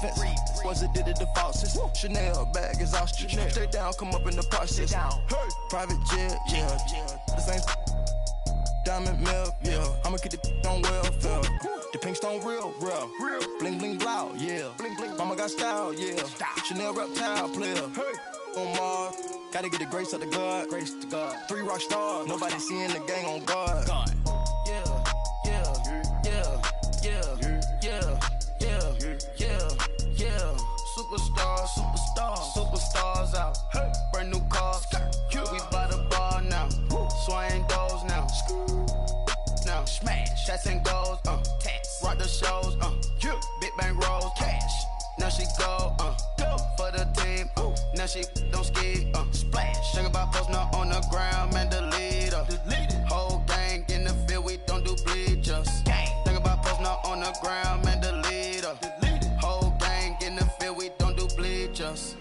defense. Was addicted to falses. Chanel bag is ostrich. Stay down, come up in the process. Hey, private jet, yeah. The same diamond milk, yeah. I'ma keep the on welfare. The pink stone real. Bling bling blow, yeah. Mama got style, yeah. Chanel reptile player. Hey, on Mars, gotta get the grace of the God. 3 rock stars, nobody seeing the gang on guard. Superstars out. Hey. Brand new cars. We by the bar now. Swaying doors now. Now smash. Shots and goals. Rock the shows. Big bang rolls. Cash. Now she go. For the team. Now she don't ski. Splash. Think about posting up on the ground, man. The leader. Whole gang in the field. We don't do bleachers. Think about posting up on the ground, man. The leader. Whole gang in the field. We don't do bleachers.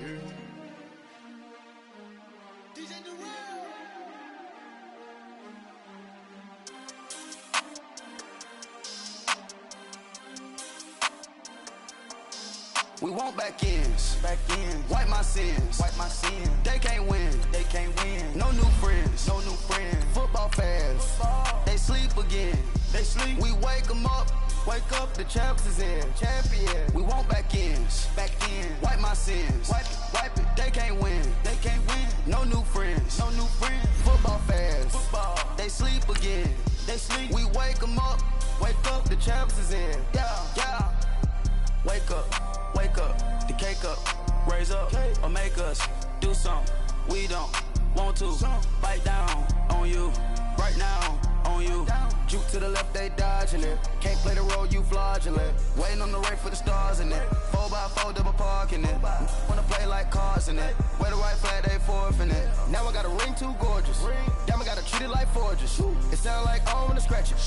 We want back ends. Wipe my sins. They can't win. No new friends. Football fans. They sleep again. We wake them up. Wake up, the champs is in. Champion. We want back ends. Wipe my sins. Wipe it. They can't win. No new friends. Football fans. They sleep again. We wake them up. Wake up, the champs is in. Yeah. Wake up, the cake up, raise up, or make us do something we don't want to. Bite down on you, right now on you. Juke to the left, they dodging it. Can't play the role, you fraudulent. Waiting on the right for the stars in it. 4x4 double parking it. Wanna play like cars in it. Wear the white flag, they forfeiting it. Now I got a ring too gorgeous. Damn, I gotta treat it like forges. It sound like I wanna scratch it.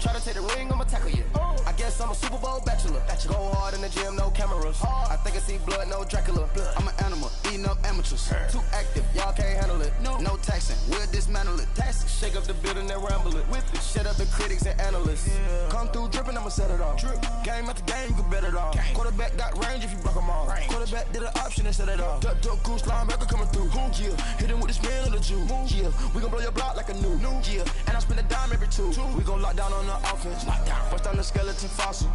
Try to take the ring, I'ma tackle you. I guess I'm a Super Bowl bachelor. Go hard in the gym, no cameras. I think I see blood, no Dracula. I'm an animal, eating up amateurs. Too active, y'all can't handle it. No taxing, we'll dismantle it. Shake up the building and ramble it. Whip it, shut up the critics and analysts. Come through dripping, I'ma set it off. Game after game, you can bet it off. Quarterback got range if you block them off. Quarterback did an option and set it off. Duck, goose, linebacker coming through. Yeah, hit him with the spin of the Jew. Yeah, we gon' blow your block like a new. Yeah, and I spend a dime every two. We gon' lock down on the offense. Bust down the skeleton fossil.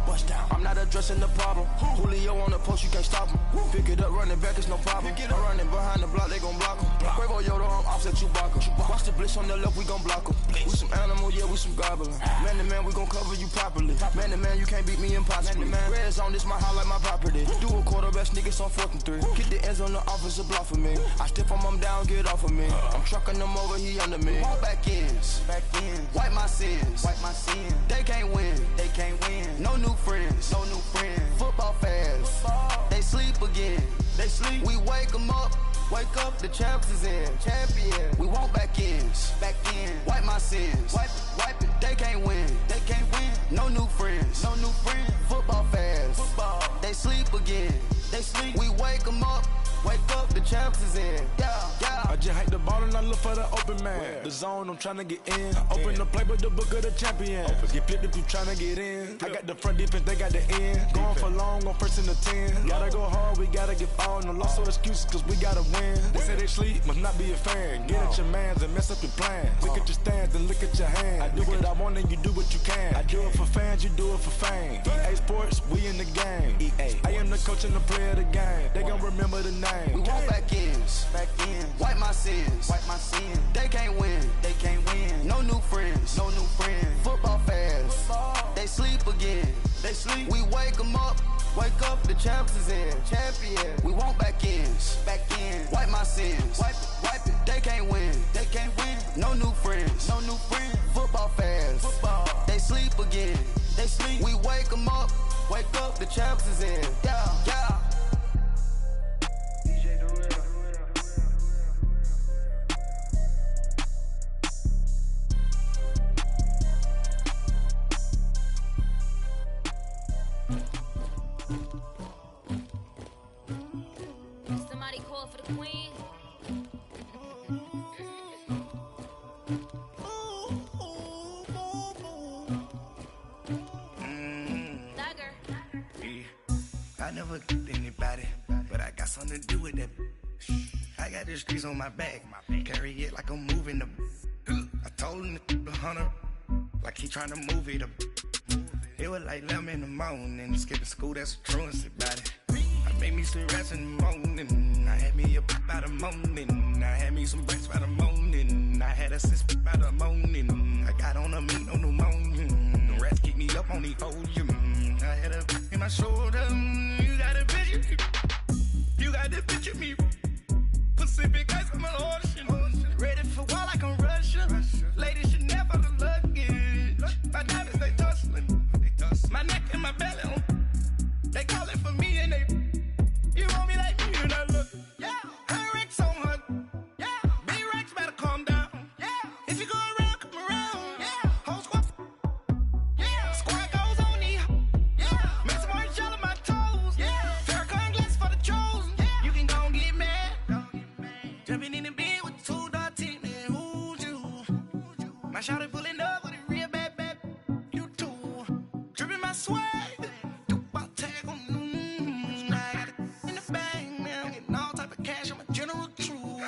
I'm not addressing the problem. Julio on the post, you can't stop him. Pick it up, running back, it's no problem. I'm running behind the block, they gon' block him. Quavo Yoda, I'm offset Chewbacca. Watch the blitz on the left, we gon' block him. We some animal, yeah, we some goblin. Man to man, we gon' cover you properly. Man to man, you can't beat me impossibly. Red zone, this my house like my property. Do a quarterback sneakers on 4th and 3. Kick the ends on the offensive block for me. I stiff him down, get off of me. I'm trucking them over, he under me. All back ends. Wipe my sins. They can't win. No new friends. Football fans. They sleep again. We wake them up. Wake up, the champs is in. Champion. We want back ends. Wipe my sins. Wipe it. They can't win. No new friends. Football fans. They sleep again. We wake them up. Wake up, the champs is in. Yeah. I just hate the ball and I look for the open man. The zone, I'm tryna get in. Open the playbook, the book of the champion. Get flipped if you tryna get in. I got the front defense, they got the end. Going for long, on 1st and the 10. Gotta go hard, we gotta get all. No loss or excuses, cause we gotta win. They say they sleep, must not be a fan. Get at your mans and mess up your plans. Look at your stands and look at your hands. I do what I want and you do what you can. I do it for fans, you do it for fame. EA Sports, we in the game. I am the coach and the player of the game. They gon' remember the name. We want back ends. Wipe my sins. They can't win. No new friends. Football fans. They sleep again. We wake them up. Wake up, the champs is in. Champion. We want back ends. Wipe my sins. Wipe it. They can't win. No new friends. Football fans. They sleep again. We wake them up. Wake up, the champs is in. Yeah. Somebody call for the queen. I never anybody, but I got something to do with that. I got the streets on my back, carry it like I'm moving the. I told him the hunter, like he trying to move it up. It was like 11 in the morning, skipping school, that's a truancy about it. I made me some rest in the morning, I had me up by the morning, I had me some breaks by the morning, I had a sis by the morning, I got on a meat on the morning, the rats keep me up on the podium, I had a in my shoulder, you got a picture, you got the picture me, Pacific ice on my ocean, ready for war like I'm Russia, ladies should never the luggage, my diamonds they tussling. My neck and my belly on. They call it for me and they. You want me like me and I look. Yeah. Her Rex on her. Yeah. B-Rex better calm down. Yeah. If you go around, come around. Yeah. Whole squad. Yeah. Squad goes on me. Yeah. Make some orange gel on my toes. Yeah. Farrakhan glass for the chosen. Yeah. You can go and get mad. Jumping in the bed with 2 dark teeth. Man, who's you? My shawty pulling up with a real bad. You too. Dripping my swag. Do about tag on. I got it in the bag now. Getting all type of cash. I'm a general true.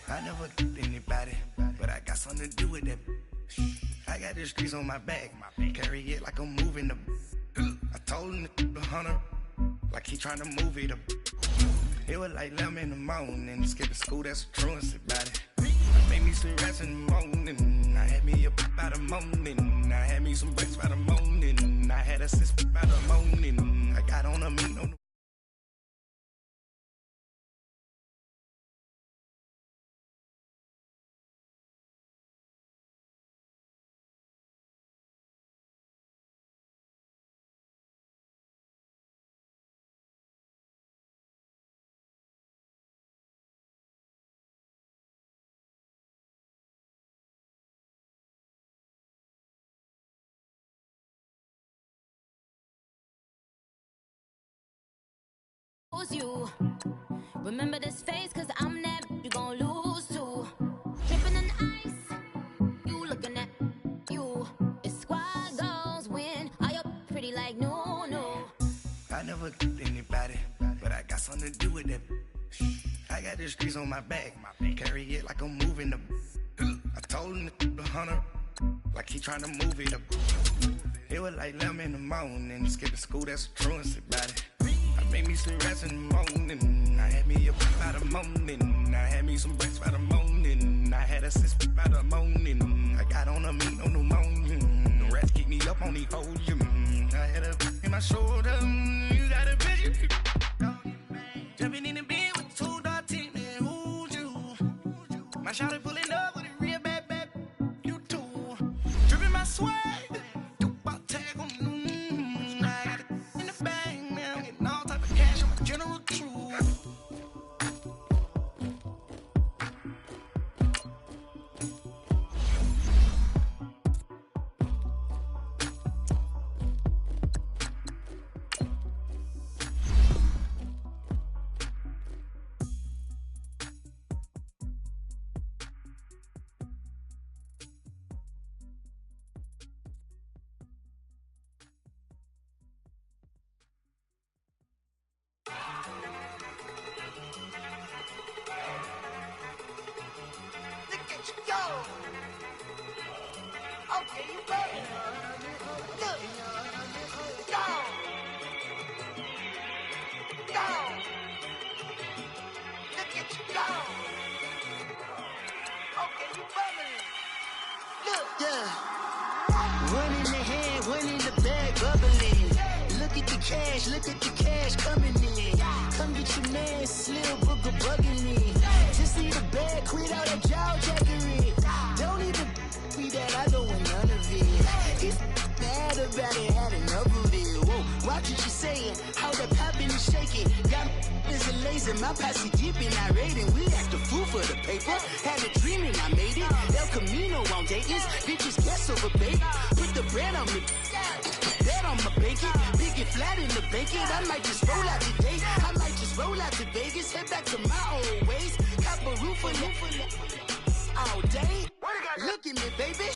I never anybody, but I got something to do with that. I got the streets on my back. Carry it like I'm moving the. I told him the hunter, like he trying to move it up. It was like 11 in the morning, skipping school, that's a truancy about it. I made me some rest in the morning, I had me up by the morning, I had me some breaks by the morning, I had a sis by the morning, I got on a meat on the. You remember this face, cause I'm that you gon' lose too. Dripping in ice, you looking at you. It's squad goes win. Are you pretty like no? I never anybody, but I got something to do with that. I got the streets on my back, carry it like I'm moving the. I told him the hunter, like he trying to move it up. It was like 11 in the morning, skipping school, that's a truancy about it. I made me some rest in the morning, I had me up by the morning, I had me some breaks by the morning, I had a sis by the morning, I got on a meat on the morning, the rats keep me up on the podium, I had a in my shoulder, you got a picture, jumping in the bed with 2 dark teeth, man, who's you? My shawty pulling up with a real bad, you too, dripping my swag. General true. Look at the cash coming in. Come get your man, Slim Booger bugging me. Just need a bag, quit out that jaw jackery. Don't even be that, I don't want none of it. If bad about it, had enough of it. Whoa, watch what you saying, how the poppin' and shaking. Got is a laser, my posse dipping, I raiding. We act a fool for the paper. Had a dream and I made it. El Camino on Dayton's, bitches guess over bait. Put the brand on me. Bet on my bacon, big and flat in the bacon. I might just roll out today. I might just roll out to Vegas, head back to my old ways. Cop a roof all day. Look at me, baby.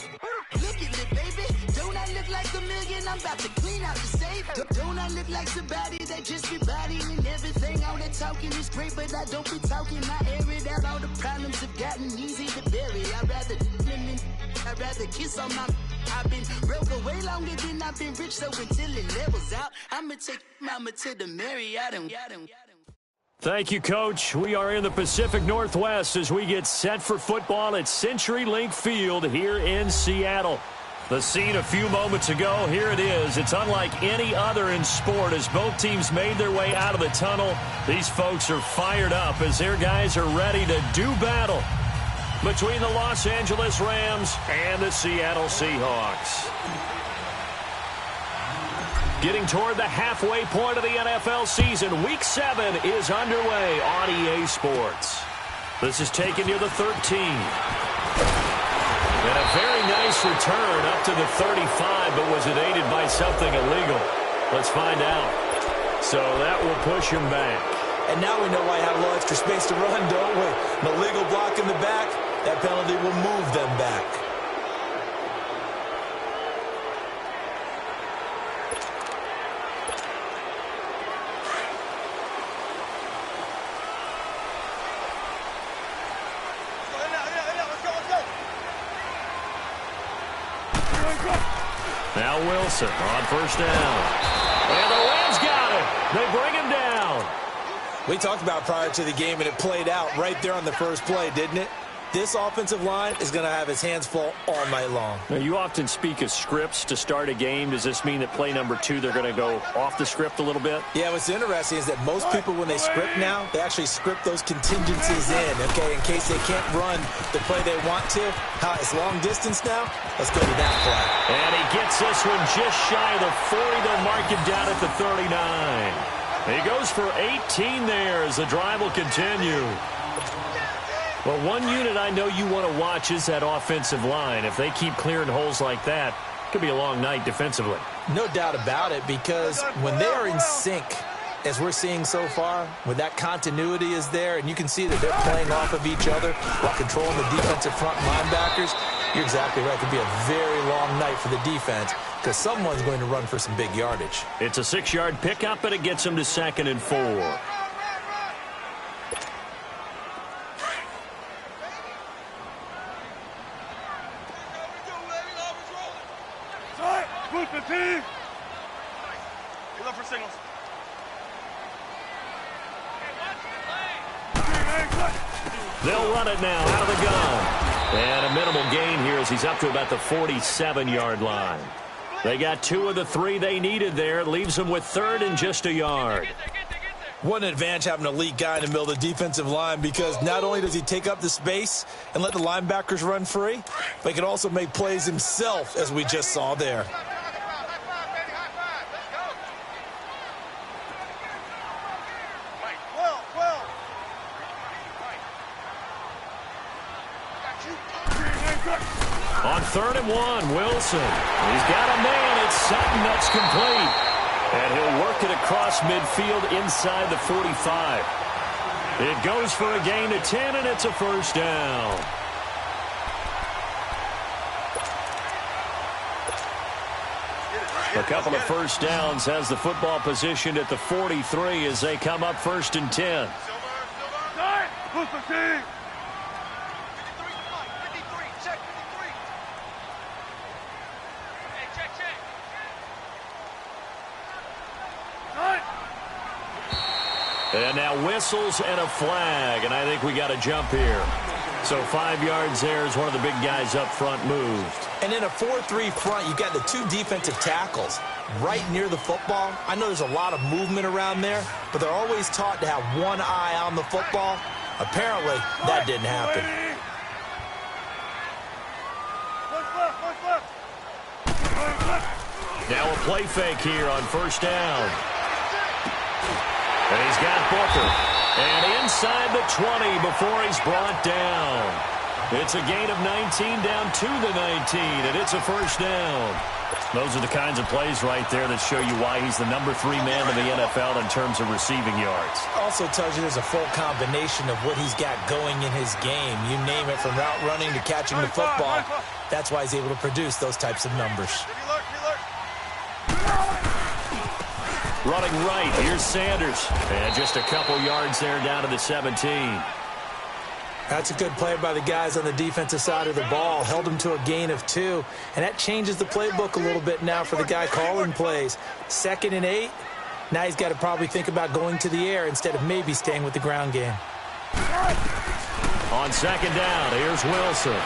Look at me, baby. Don't I I look like a million? I'm about to clean out the safe. Don't I look like somebody that just be bodying everything? All that talking is great, but I don't be talking. I air it out. All the problems have gotten easy to bury. I'd rather kiss on my. I've been broke away longer than I've been rich, so until it levels out, I'ma take mama to the Marriott and Thank you, Coach. We are in the Pacific Northwest as we get set for football at CenturyLink Field here in Seattle. The scene a few moments ago, here it is. It's unlike any other in sport as both teams made their way out of the tunnel. These folks are fired up as their guys are ready to do battle between the Los Angeles Rams and the Seattle Seahawks. Getting toward the halfway point of the NFL season, Week 7 is underway on EA Sports. This is taking you to 13. And a very nice return up to the 35, but was it aided by something illegal? Let's find out. So that will push him back. And now we know why I have a little extra space to run, don't we? An illegal block in the back, that penalty will move them back. Now Wilson on first down. And the Rams got it. They bring him down. We talked about prior to the game, and it played out right there on the first play, didn't it? This offensive line is going to have his hands full all night long. Now, you often speak of scripts to start a game. Does this mean that play number 2, they're going to go off the script a little bit? Yeah, what's interesting is that most people, when they script now, they actually script those contingencies in, okay, in case they can't run the play they want to. It's long distance now. Let's go to that play. And he gets this one just shy of the 40. They'll mark him down at the 39. He goes for 18 there as the drive will continue. Well, one unit I know you want to watch is that offensive line. If they keep clearing holes like that, it could be a long night defensively. No doubt about it, because when they are in sync, as we're seeing so far, when that continuity is there, and you can see that they're playing off of each other while controlling the defensive front linebackers, you're exactly right. It could be a very long night for the defense because someone's going to run for some big yardage. It's a 6-yard pickup, and it gets them to 2nd and 4. They'll run it now out of the gun. And a minimal gain here as he's up to about the 47-yard line. They got 2 of the 3 they needed there. It leaves them with 3rd and just a yard. What an advantage having an elite guy in the middle of the defensive line, because not only does he take up the space and let the linebackers run free, but he can also make plays himself, as we just saw there. On 3rd and 1, Wilson. He's got a man. It's Sutton. That's complete. And he'll work it across midfield inside the 45. It goes for a gain of 10, and it's a first down. A couple of first downs has the football positioned at the 43 as they come up 1st and 10. And now whistles and a flag, and I think we got a jump here. So 5 yards there as one of the big guys up front moved. And in a 4-3 front, you've got the 2 defensive tackles right near the football. I know there's a lot of movement around there, but they're always taught to have one eye on the football. Apparently, that didn't happen. Now a play fake here on first down. And he's got Booker. And inside the 20 before he's brought down. It's a gain of 19 down to the 19, and it's a first down. Those are the kinds of plays right there that show you why he's the number 3 man in the NFL in terms of receiving yards. Also tells you there's a full combination of what he's got going in his game. You name it, from route running to catching the football. That's why he's able to produce those types of numbers. Look. Running right, here's Sanders. And just a couple yards there down to the 17. That's a good play by the guys on the defensive side of the ball. Held them to a gain of 2. And that changes the playbook a little bit now for the guy calling plays. 2nd and 8. Now he's got to probably think about going to the air instead of maybe staying with the ground game. On 2nd down, here's Wilson.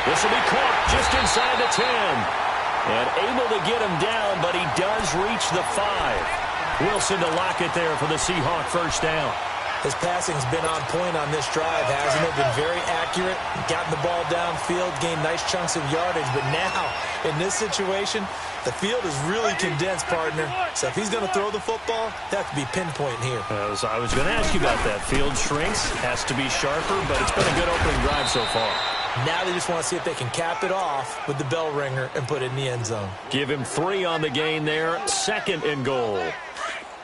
This will be caught just inside the 10. And able to get him down, but he does reach the 5. Wilson to lock it there for the Seahawk first down. His passing's been on point on this drive, hasn't it? Been very accurate, gotten the ball downfield, gained nice chunks of yardage. But now, in this situation, the field is really condensed, partner. So if he's going to throw the football, that could be pinpoint here. I was going to ask you about that. Field shrinks, has to be sharper, but it's been a good opening drive so far. Now they just want to see if they can cap it off with the bell ringer and put it in the end zone. Give him 3 on the gain there. 2nd and goal.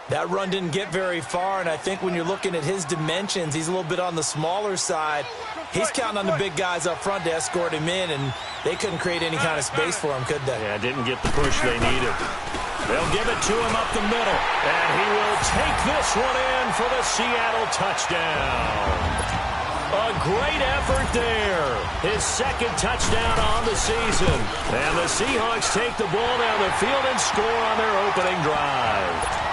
That run didn't get very far, and I think when you're looking at his dimensions, he's a little bit on the smaller side. He's counting on the big guys up front to escort him in, and they couldn't create any kind of space for him, could they? Yeah, didn't get the push they needed. They'll give it to him up the middle, and he will take this one in for the Seattle touchdown. A great effort there. His 2nd touchdown on the season. And the Seahawks take the ball down the field and score on their opening drive.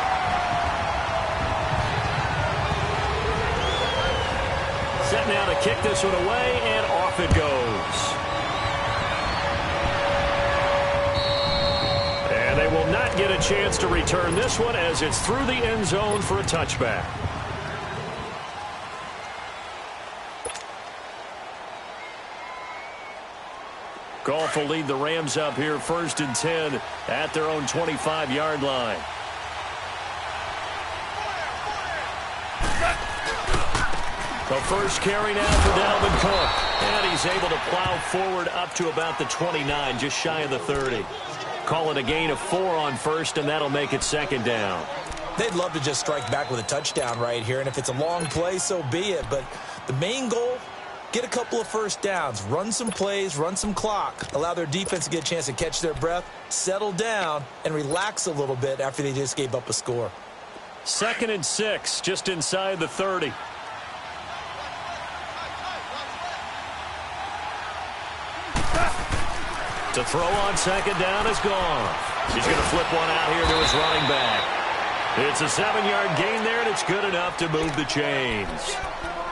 Set now to kick this one away, and off it goes. And they will not get a chance to return this one as it's through the end zone for a touchback. Goff will lead the Rams up here 1st and 10 at their own 25-yard line. The first carry now for Dalvin Cook. And he's able to plow forward up to about the 29, just shy of the 30. Call it a gain of 4 on 1st, and that'll make it 2nd down. They'd love to just strike back with a touchdown right here, and if it's a long play, so be it. But the main goal, get a couple of first downs, run some plays, run some clock, allow their defense to get a chance to catch their breath, settle down, and relax a little bit after they just gave up a score. 2nd and 6, just inside the 30. To throw on 2nd down is gone. He's going to flip one out here to his running back. It's a 7-yard gain there, and it's good enough to move the chains.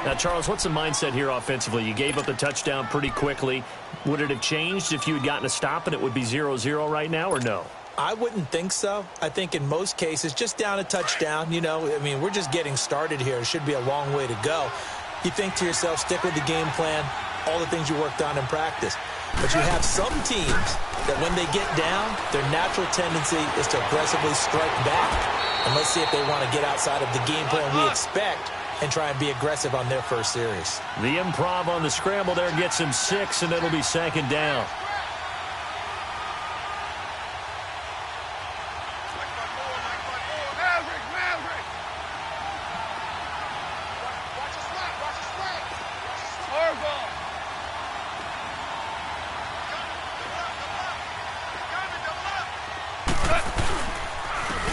Now, Charles, what's the mindset here offensively? You gave up the touchdown pretty quickly. Would it have changed if you had gotten a stop and it would be 0-0 right now, or no? I wouldn't think so. I think in most cases, just down a touchdown, you know, I mean, we're just getting started here. It should be a long way to go. You think to yourself, stick with the game plan, all the things you worked on in practice. But you have some teams that when they get down, their natural tendency is to aggressively strike back. And let's see if they want to get outside of the game plan we expect and try and be aggressive on their first series. The improv on the scramble there gets him 6, and it'll be 2nd down.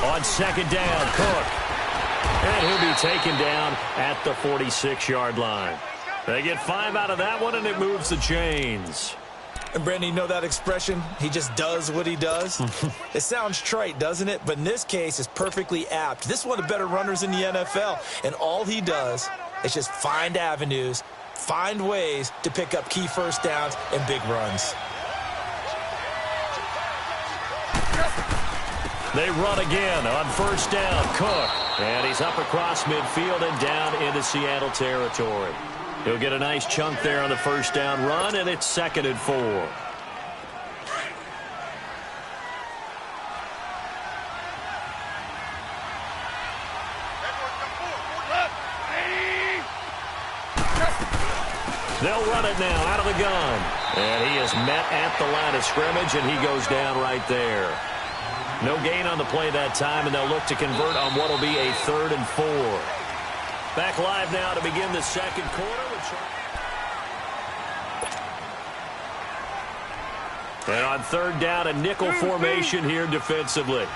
On 2nd down, Cook. And he'll be taken down at the 46-yard line. They get 5 out of that one, and it moves the chains. And, Brandon, you know that expression? He just does what he does? It sounds trite, doesn't it? But in this case, it's perfectly apt. This is one of the better runners in the NFL. And all he does is just find avenues, find ways to pick up key first downs and big runs. They run again on 1st down. Cook. And he's up across midfield and down into Seattle territory. He'll get a nice chunk there on the 1st down run, and it's 2nd and 4. They'll run it now out of the gun. And he is met at the line of scrimmage, and he goes down right there. No gain on the play that time, and they'll look to convert on what will be a 3rd and 4. Back live now to begin the 2nd quarter. And on 3rd down, a nickel formation here defensively.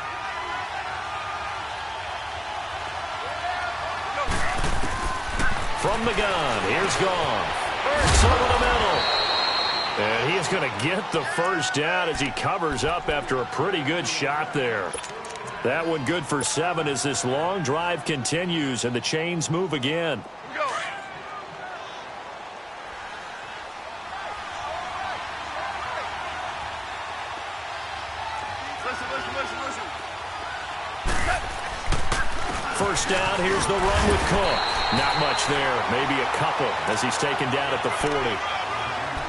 from the gun. Here's Goff. Burks over the middle. And he is going to get the first down as he covers up after a pretty good shot there. That one good for 7 as this long drive continues and the chains move again. First down, here's the run with Cook. Not much there, maybe a couple as he's taken down at the 40.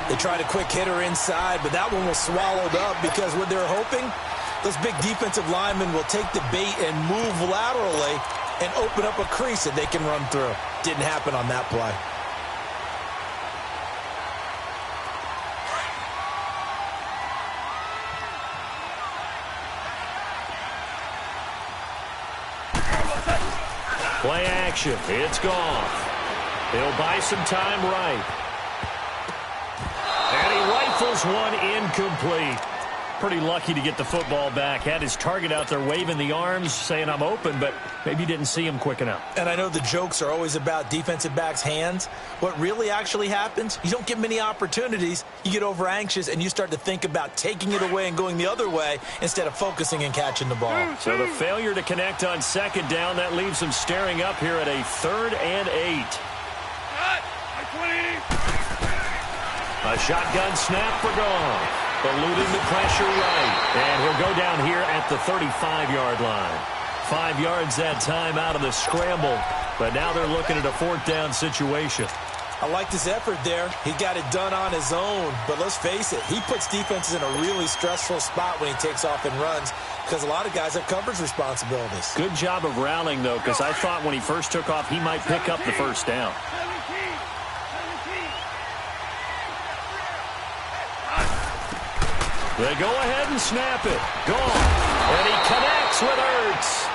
They tried a quick hitter inside, but that one was swallowed up because what they're hoping, those big defensive linemen will take the bait and move laterally and open up a crease that they can run through. Didn't happen on that play. Play action. It's Goff. He'll buy some time right. And he rifles one incomplete. Pretty lucky to get the football back. Had his target out there waving the arms, saying I'm open, but maybe didn't see him quick enough. And I know the jokes are always about defensive backs' hands. What really actually happens, you don't get many opportunities. You get over anxious, and you start to think about taking it away and going the other way instead of focusing and catching the ball. So the failure to connect on second down, that leaves them staring up here at a 3rd and 8. A shotgun snap for Goff. Eluding the pressure right. And he'll go down here at the 35-yard line. 5 yards that time out of the scramble. But now they're looking at a 4th down situation. I liked his effort there. He got it done on his own. But let's face it, he puts defenses in a really stressful spot when he takes off and runs because a lot of guys have coverage responsibilities. Good job of rallying, though, because I thought when he first took off, he might pick up the first down. They go ahead and snap it. Gone. And he connects with Ertz.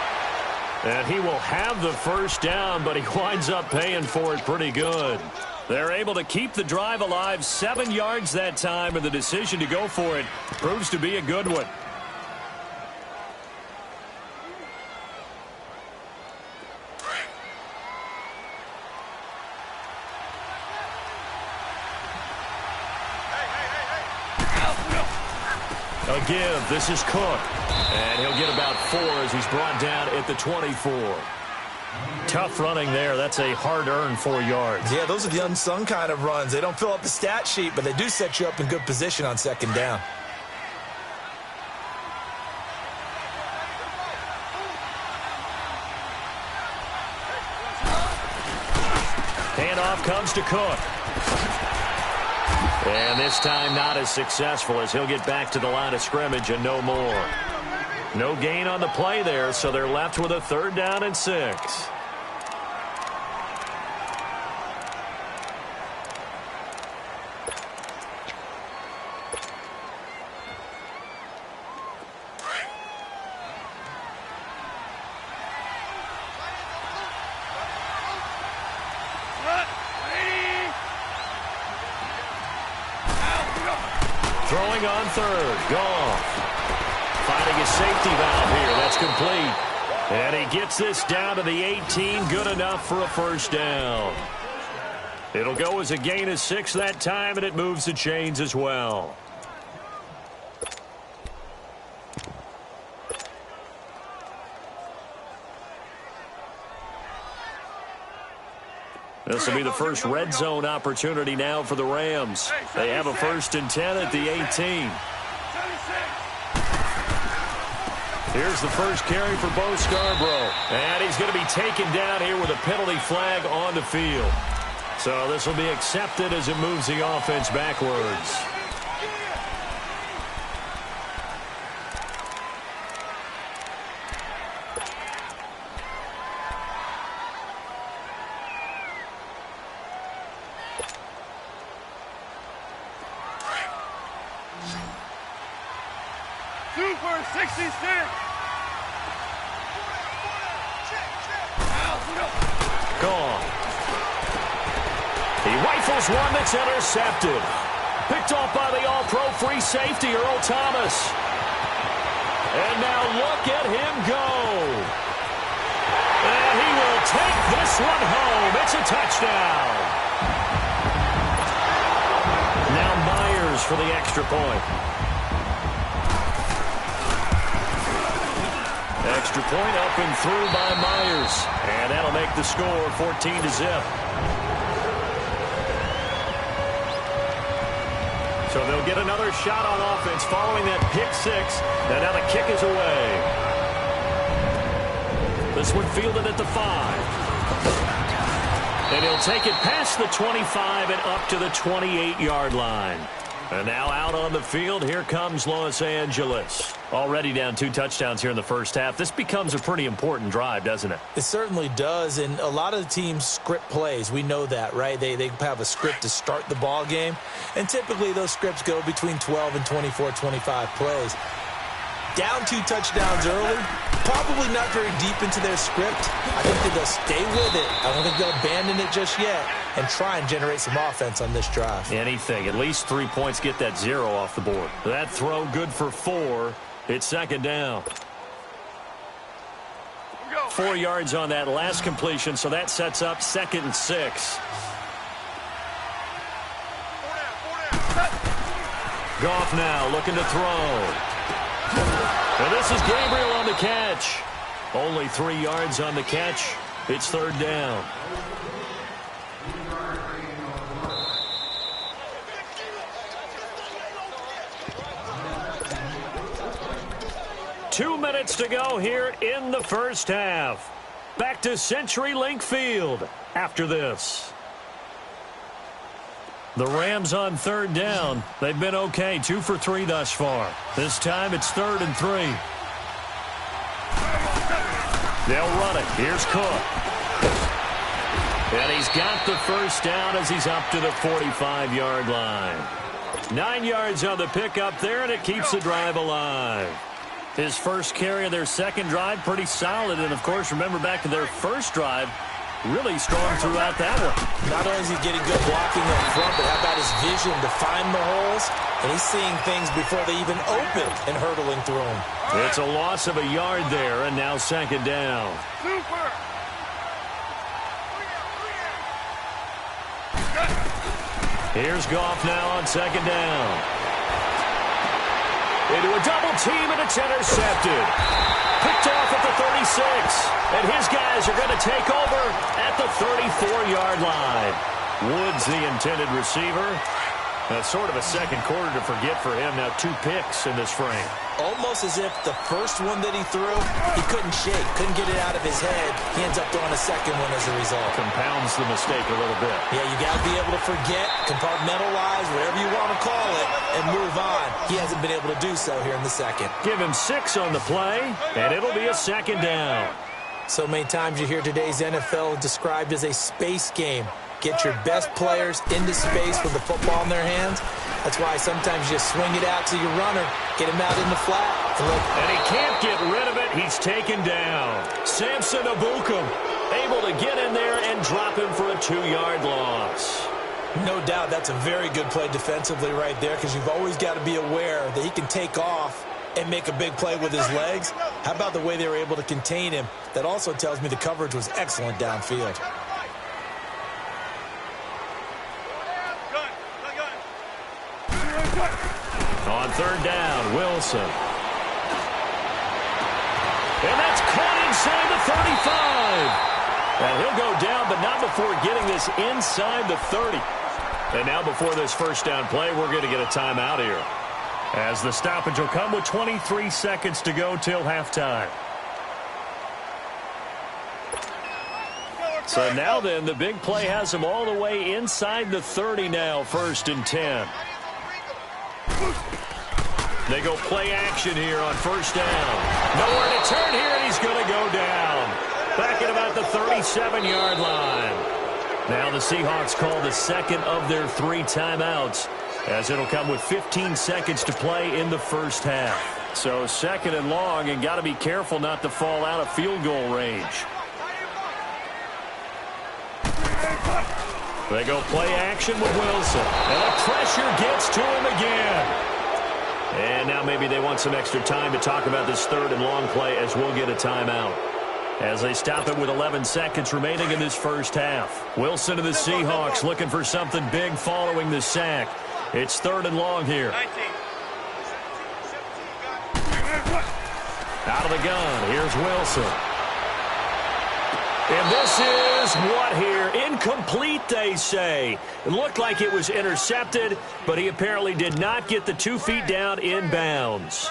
And he will have the first down, but he winds up paying for it pretty good. They're able to keep the drive alive, 7 yards that time, and the decision to go for it proves to be a good one. A give. This is Cook. And he'll get about 4 as he's brought down at the 24. Tough running there. That's a hard-earned 4 yards. Yeah, those are the unsung kind of runs. They don't fill up the stat sheet, but they do set you up in good position on second down. Handoff comes to Cook. And this time not as successful as he'll get back to the line of scrimmage and no more. No gain on the play there, so they're left with a 3rd down and 6. Throwing on 3rd. Goff. Finding a safety valve here. That's complete. And he gets this down to the 18. Good enough for a first down. It'll go as a gain of 6 that time, and it moves the chains as well. This will be the first red zone opportunity now for the Rams. They have a 1st and 10 at the 18. Here's the first carry for Bo Scarborough. And he's going to be taken down here with a penalty flag on the field. So this will be accepted as it moves the offense backwards. Super 66. Gone. He rifles one that's intercepted. Picked off by the all-pro free safety, Earl Thomas. And now look at him go. And he will take this one home. It's a touchdown. Now Myers for the extra point. Extra point up and through by Myers. And that'll make the score 14-0. So they'll get another shot on offense following that pick six. And now the kick is away. This one fielded at the 5. And he'll take it past the 25 and up to the 28-yard line. And now out on the field, here comes Los Angeles. Already down 2 touchdowns here in the first half. This becomes a pretty important drive, doesn't it? It certainly does, and a lot of the teams script plays. We know that, right? They have a script to start the ball game, and typically those scripts go between 12 and 24, 25 plays. Down 2 touchdowns early, probably not very deep into their script. I think that they'll stay with it. I don't think they'll abandon it just yet and try and generate some offense on this drive. Anything. At least 3 points, get that 0 off the board. That throw good for 4. It's second down. 4 yards on that last completion, so that sets up 2nd and 6. Goff now looking to throw. And this is Gabriel on the catch. Only 3 yards on the catch. It's third down. Two minutes to go here in the first half. Back to CenturyLink Field after this. The Rams on third down. They've been okay, 2 for 3 thus far. This time it's 3rd and 3. They'll run it. Here's Cook. And he's got the first down as he's up to the 45-yard line. 9 yards on the pickup there, and it keeps the drive alive. His first carry of their second drive, pretty solid. And, of course, remember back to their first drive, really strong throughout that one. Not only is he getting good blocking up front, but how about his vision to find the holes? And he's seeing things before they even open and hurdling through them. It's a loss of a yard there, and now second down. Here's Goff now on second down. Into a double team, and it's intercepted. Picked off at the 36. And his guys are going to take over at the 34-yard line. Woods, the intended receiver. That's sort of a second quarter to forget for him. Now 2 picks in this frame. Almost as if the first one that he threw, he couldn't shake, couldn't get it out of his head. He ends up throwing a second one as a result. Compounds the mistake a little bit. Yeah, you got to be able to forget, compartmentalize, whatever you want to call it, and move on. He hasn't been able to do so here in the second. Give him 6 on the play, and it'll be a second down. So many times you hear today's NFL described as a space game. Get your best players into space with the football in their hands. That's why sometimes you swing it out to your runner, get him out in the flat. And he can't get rid of it. He's taken down. Samson Abukum able to get in there and drop him for a 2-yard loss. No doubt that's a very good play defensively right there, because you've always got to be aware that he can take off and make a big play with his legs. How about the way they were able to contain him? That also tells me the coverage was excellent downfield. On third down, Wilson. And that's caught inside the 35. And he'll go down, but not before getting this inside the 30. And now before this first down play, we're going to get a timeout here, as the stoppage will come with 23 seconds to go till halftime. So now then, the big play has them all the way inside the 30 now, 1st and 10. They go play action here on first down. Nowhere to turn here, and he's going to go down. Back at about the 37-yard line. Now the Seahawks call the second of their 3 timeouts, as it'll come with 15 seconds to play in the first half. So 2nd and long, and got to be careful not to fall out of field goal range. They go play action with Wilson. And the pressure gets to him again. And now maybe they want some extra time to talk about this 3rd and long play, as we'll get a timeout. as they stop it with 11 seconds remaining in this first half. Wilson of the Seahawks looking for something big following the sack. It's 3rd and long here. Out of the gun, here's Wilson. And this is what here? Incomplete, they say. It looked like it was intercepted, but he apparently did not get the 2 feet down in bounds.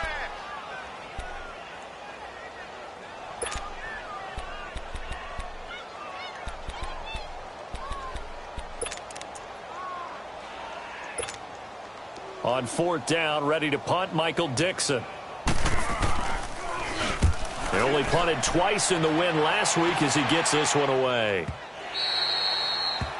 On 4th down, ready to punt, Michael Dixon. They only punted twice in the win last week as he gets this one away.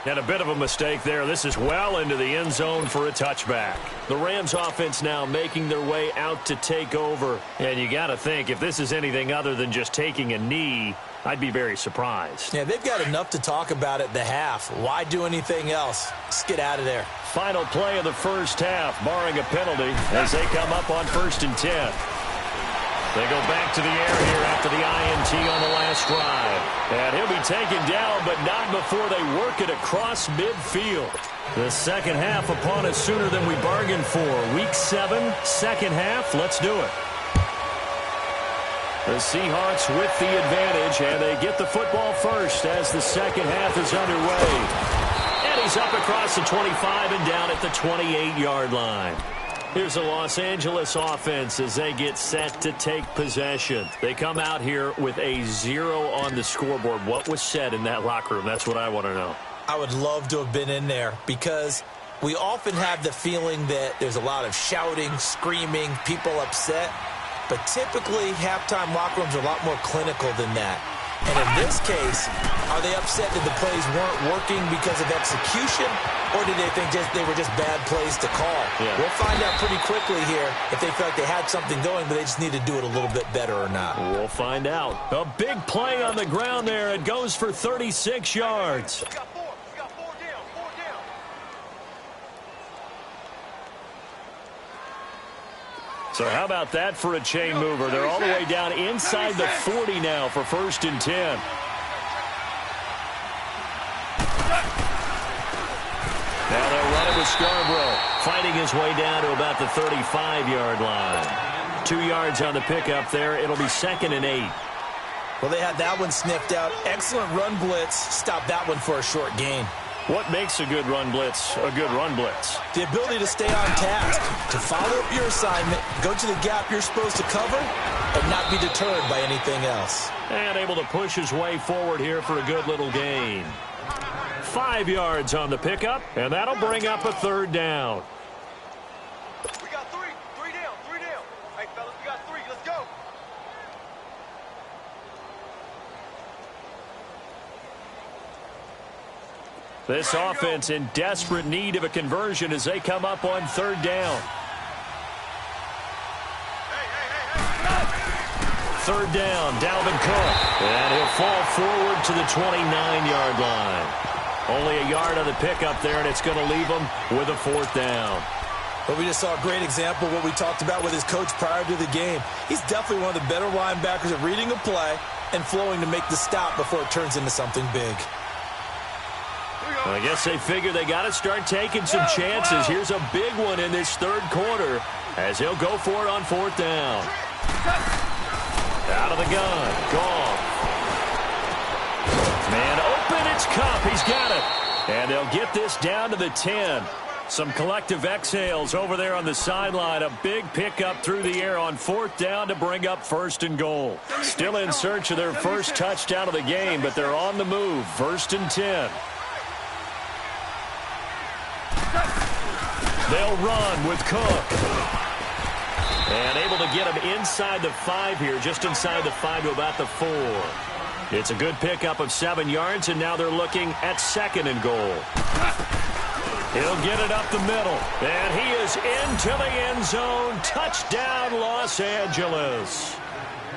And a bit of a mistake there. This is well into the end zone for a touchback. The Rams offense now making their way out to take over. And you got to think, if this is anything other than just taking a knee, I'd be very surprised. Yeah, they've got enough to talk about at the half. Why do anything else? Let's get out of there. Final play of the first half, barring a penalty, as they come up on 1st and 10. They go back to the air here after the INT on the last drive. And he'll be taken down, but not before they work it across midfield. The second half upon us sooner than we bargained for. Week 7, second half. Let's do it. The Seahawks with the advantage, and they get the football first as the second half is underway. And he's up across the 25 and down at the 28-yard line. Here's the Los Angeles offense as they get set to take possession. They come out here with a 0 on the scoreboard. What was said in that locker room? That's what I want to know. I would love to have been in there because we often have the feeling that there's a lot of shouting, screaming, people upset. But typically, halftime locker rooms are a lot more clinical than that. And in this case, are they upset that the plays weren't working because of execution, or did they think they were just bad plays to call? Yeah. We'll find out pretty quickly here if they feel like they had something going, but they just need to do it a little bit better or not. We'll find out. A big play on the ground there. It goes for 36 yards. So how about that for a chain mover? They're all the way down inside the 40 now for 1st and 10. Now they'll run it with Scarborough, fighting his way down to about the 35-yard line. 2 yards on the pickup there. It'll be 2nd and 8. Well, they had that one sniffed out. Excellent run blitz. Stop that one for a short gain. What makes a good run blitz a good run blitz? The ability to stay on task, to follow up your assignment, go to the gap you're supposed to cover, and not be deterred by anything else. And able to push his way forward here for a good little gain. 5 yards on the pickup, and that'll bring up a 3rd down. We got 3 down. Hey, fellas, we got 3. Let's go. This offense in desperate need of a conversion as they come up on 3rd down. 3rd down, Dalvin Cook. And he'll fall forward to the 29-yard line. Only a yard on the pickup there, and it's going to leave him with a 4th down. But we just saw a great example of what we talked about with his coach prior to the game. He's definitely one of the better linebackers at reading a play and flowing to make the stop before it turns into something big. Well, I guess they figure they got to start taking some chances. Here's a big one in this 3rd quarter as he'll go for it on 4th down. Out of the gun. Goff. Man open, it's Cup. He's got it. And they'll get this down to the 10. Some collective exhales over there on the sideline. A big pickup through the air on 4th down to bring up 1st and goal. Still in search of their first touchdown of the game, but they're on the move. 1st and 10. They'll run with Cook. And able to get him inside the 5 here, just inside the 5 to about the 4. It's a good pickup of 7 yards, and now they're looking at 2nd and goal. He'll get it up the middle, and he is into the end zone. Touchdown, Los Angeles.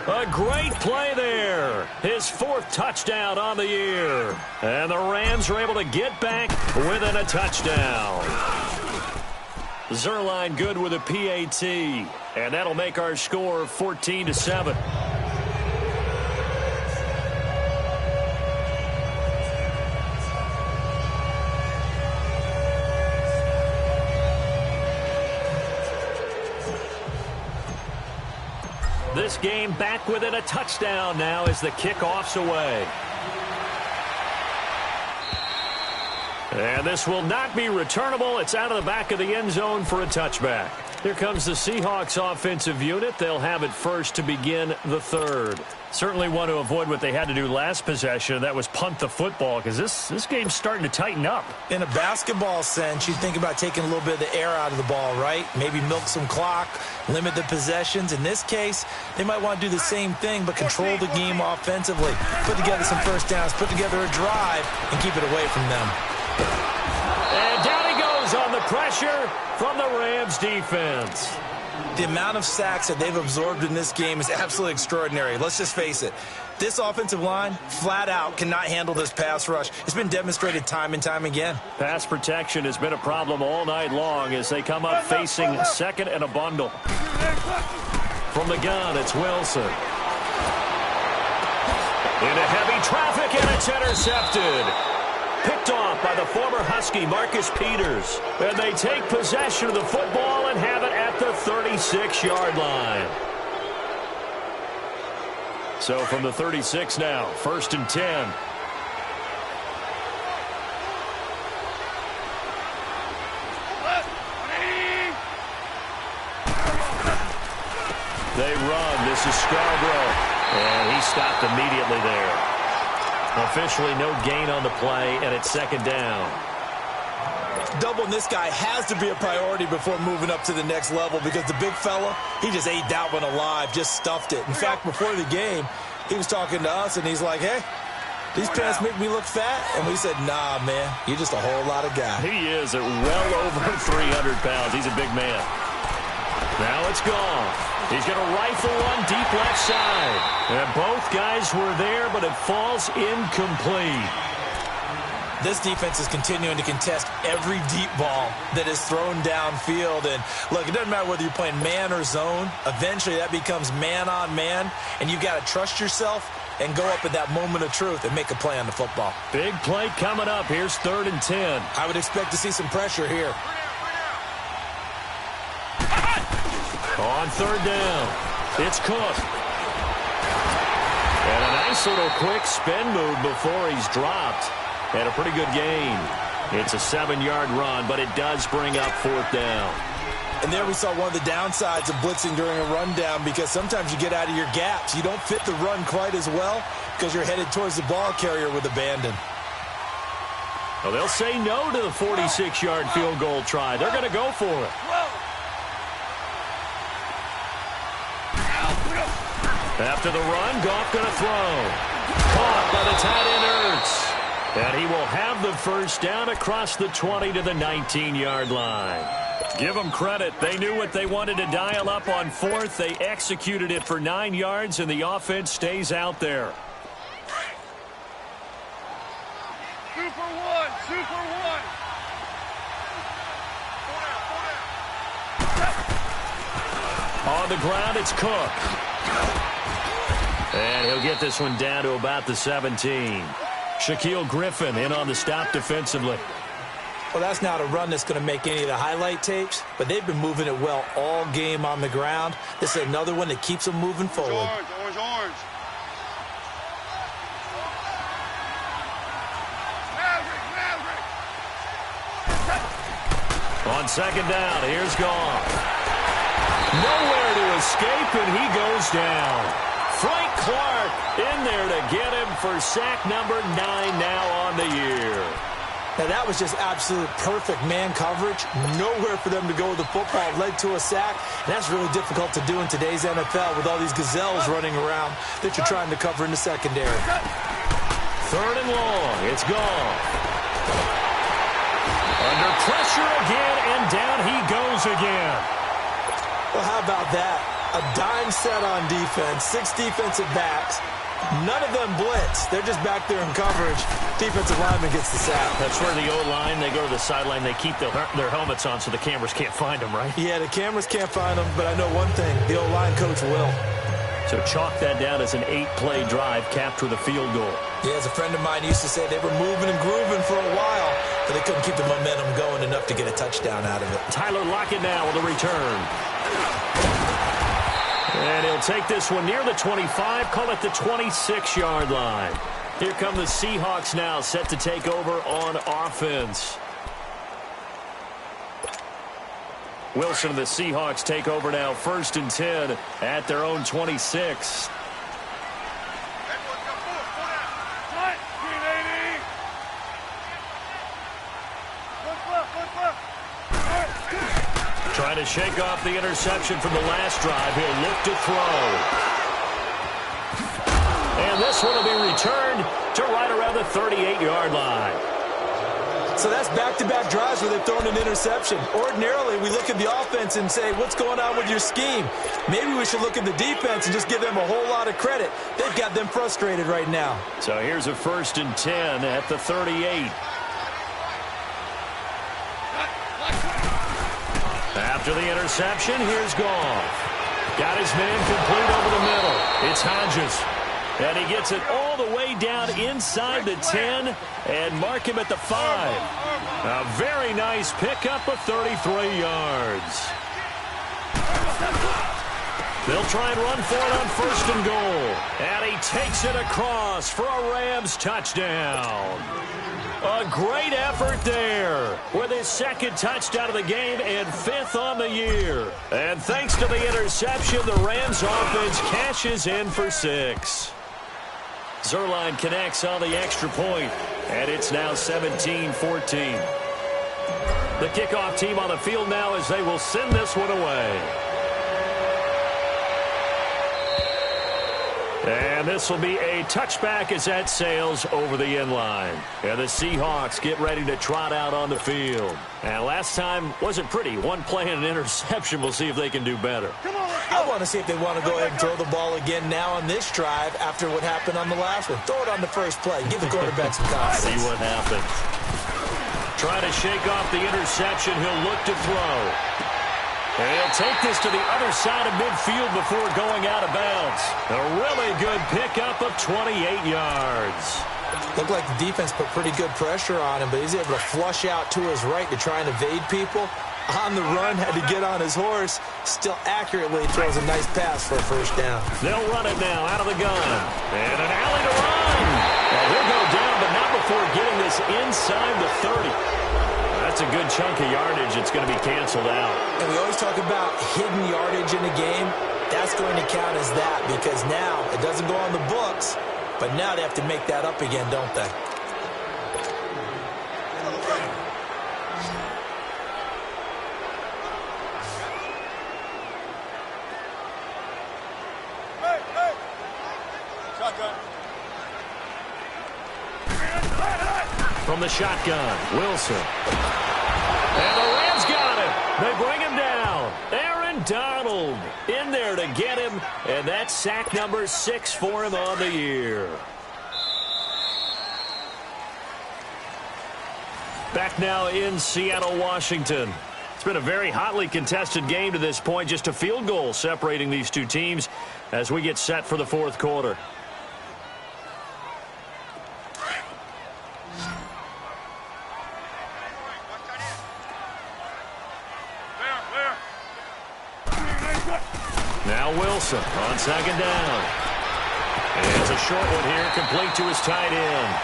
A great play there. His 4th touchdown on the year. And the Rams are able to get back within a touchdown. Zerline good with a PAT. And that'll make our score 14-7. This game back within a touchdown now as the kickoff's away. And this will not be returnable. It's out of the back of the end zone for a touchback. Here comes the Seahawks offensive unit. They'll have it first to begin the third. Certainly want to avoid what they had to do last possession. That was punt the football, because this game's starting to tighten up. In a basketball sense, you think about taking a little bit of the air out of the ball, right? Maybe milk some clock, limit the possessions. In this case, they might want to do the same thing, but control the game offensively. Put together some first downs, put together a drive, and keep it away from them. And down he goes on the pressure from the Rams defense. The amount of sacks that they've absorbed in this game is absolutely extraordinary. Let's just face it. This offensive line, flat out, cannot handle this pass rush. It's been demonstrated time and time again. Pass protection has been a problem all night long as they come up facing second and a bundle. From the gun, it's Wilson. Into heavy traffic, and it's intercepted. Picked off by the former Husky, Marcus Peters. And they take possession of the football and have it at the 36-yard line. So from the 36 now, 1st and 10. They run. This is Scarborough. And he stopped immediately there. Officially no gain on the play, and it's second down. Doubling this guy has to be a priority before moving up to the next level, because the big fella, he just ate that one alive, just stuffed it. In fact, before the game, he was talking to us, and he's like, hey, these pants make me look fat. And we said, nah, man, you're just a whole lot of guy. He is at well over 300 pounds. He's a big man. Now it's gone. He's going to rifle one deep left side. And both guys were there, but it falls incomplete. This defense is continuing to contest every deep ball that is thrown downfield. And, look, it doesn't matter whether you're playing man or zone. Eventually, that becomes man-on-man, and you've got to trust yourself and go up at that moment of truth and make a play on the football. Big play coming up. Here's 3rd and 10. I would expect to see some pressure here. On 3rd down, it's Cook. And a nice little quick spin move before he's dropped. And a pretty good gain. It's a 7-yard run, but it does bring up 4th down. And there we saw one of the downsides of blitzing during a rundown, because sometimes you get out of your gaps. You don't fit the run quite as well because you're headed towards the ball carrier with abandon. Well, they'll say no to the 46-yard field goal try. They're going to go for it. After the run, Goff going to throw. Caught by the tight end Ertz. And he will have the first down across the 20 to the 19-yard line. Give them credit. They knew what they wanted to dial up on 4th. They executed it for 9 yards, and the offense stays out there. Super one. On the ground, it's Cook. And he'll get this one down to about the 17. Shaquille Griffin in on the stop defensively. Well, that's not a run that's going to make any of the highlight tapes, but they've been moving it well all game on the ground. This is another one that keeps them moving forward. Orange. On 2nd down, here's Goff. Nowhere to escape, and he goes down. Frank Clark in there to get him for sack number 9 now on the year. Now, that was just absolute perfect man coverage. Nowhere for them to go with the football. Led to a sack, and that's really difficult to do in today's NFL with all these gazelles running around that you're trying to cover in the secondary. 3rd and long, it's gone. Under pressure again, and down he goes again. Well, how about that? A dime set on defense, 6 defensive backs. None of them blitz. They're just back there in coverage. Defensive lineman gets the sack. That's where the O-line, they go to the sideline, they keep their helmets on so the cameras can't find them, right? Yeah, the cameras can't find them, but I know one thing. The O-line coach will. So chalk that down as an 8-play drive capped with a field goal. Yeah, as a friend of mine used to say, they were moving and grooving for a while, but they couldn't keep the momentum going enough to get a touchdown out of it. Tyler Lockett now with a return. And he'll take this one near the 25, call it the 26-yard line. Here come the Seahawks now, set to take over on offense. Wilson and the Seahawks take over now, 1st and 10 at their own 26. Trying to shake off the interception from the last drive. He'll look to throw. And this one will be returned to right around the 38-yard line. So that's back-to-back drives where they've thrown an interception. Ordinarily, we look at the offense and say, what's going on with your scheme? Maybe we should look at the defense and just give them a whole lot of credit. They've got them frustrated right now. So here's a 1st and 10 at the 38. After the interception, here's Goff. Got his man complete over the middle. It's Hodges. And he gets it all the way down inside the 10 and mark him at the 5. A very nice pickup of 33 yards. They'll try and run for it on 1st and goal. And he takes it across for a Rams touchdown. A great effort there with his 2nd touchdown of the game and 5th on the year. And thanks to the interception, the Rams offense cashes in for 6. Zerline connects on the extra point, and it's now 17-14. The kickoff team on the field now as they will send this one away. And this will be a touchback as that sails over the end line. And the Seahawks get ready to trot out on the field. And last time wasn't pretty. One play and an interception. We'll see if they can do better. I want to see if they want to go ahead and throw the ball again now on this drive after what happened on the last one. Throw it on the first play. Give the quarterback some confidence. See what happens. Trying to shake off the interception. He'll look to throw. And he'll take this to the other side of midfield before going out of bounds. A really good pickup of 28 yards. Looked like the defense put pretty good pressure on him, but he's able to flush out to his right to try and evade people. On the run, had to get on his horse. Still accurately throws a nice pass for a 1st down. They'll run it now out of the gun. And an alley to run. Well, he'll go down, but not before getting this inside the 30. That's a good chunk of yardage. It's going to be canceled out. And we always talk about hidden yardage in a game. That's going to count as that because now it doesn't go on the books, but now they have to make that up again, don't they? From the shotgun, Wilson. And the Rams got him. They bring him down. Aaron Donald in there to get him. And that's sack number 6 for him on the year. Back now in Seattle, Washington. It's been a very hotly contested game to this point. Just a field goal separating these two teams as we get set for the 4th quarter. Now Wilson on 2nd down. And it's a short one here, complete to his tight end.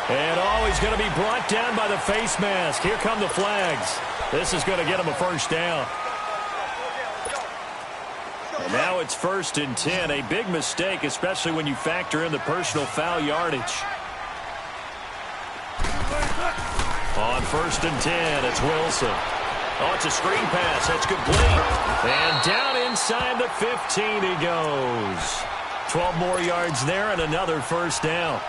And he's going to be brought down by the face mask. Here come the flags. This is going to get him a 1st down. And now it's 1st and 10. A big mistake, especially when you factor in the personal foul yardage. On 1st and 10, it's Wilson. Oh, it's a screen pass. That's complete. And down inside the 15 he goes. 12 more yards there and another 1st down.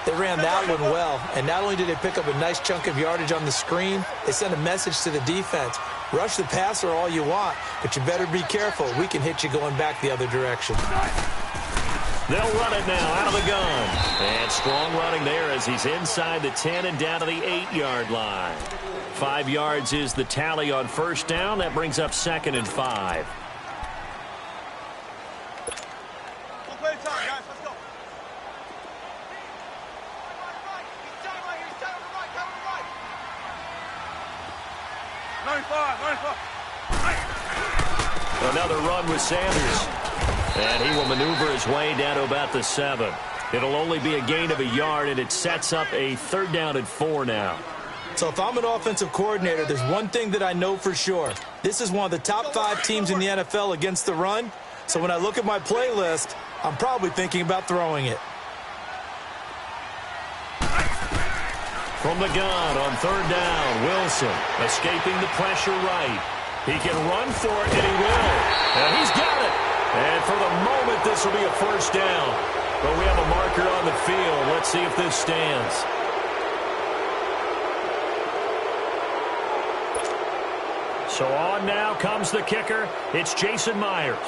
They ran that one well, and not only did they pick up a nice chunk of yardage on the screen, they sent a message to the defense. Rush the passer all you want, but you better be careful. We can hit you going back the other direction. They'll run it now out of the gun. And strong running there as he's inside the 10 and down to the 8-yard line. 5 yards is the tally on 1st down. That brings up 2nd and 5. One play at a time, guys. Let's go. 95. Another run with Sanders. And he will maneuver his way down to about the 7. It'll only be a gain of a yard, and it sets up a 3rd down and 4 now. So if I'm an offensive coordinator, there's one thing that I know for sure. This is one of the top 5 teams in the NFL against the run. So when I look at my playlist, I'm probably thinking about throwing it. From the gun on 3rd down, Wilson escaping the pressure right. He can run for it, and he will. And he's got it. And for the moment, this will be a 1st down. But we have a marker on the field. Let's see if this stands. So on now comes the kicker. It's Jason Myers.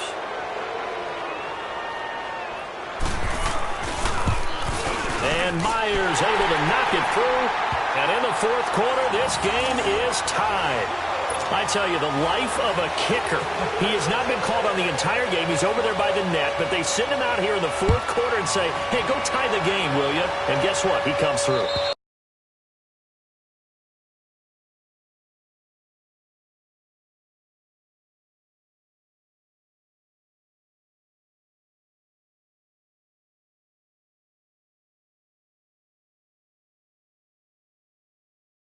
And Myers able to knock it through. And in the 4th quarter, this game is tied. I tell you, the life of a kicker. He has not been called on the entire game. He's over there by the net, but they send him out here in the 4th quarter and say, hey, go tie the game, will you? And guess what? He comes through.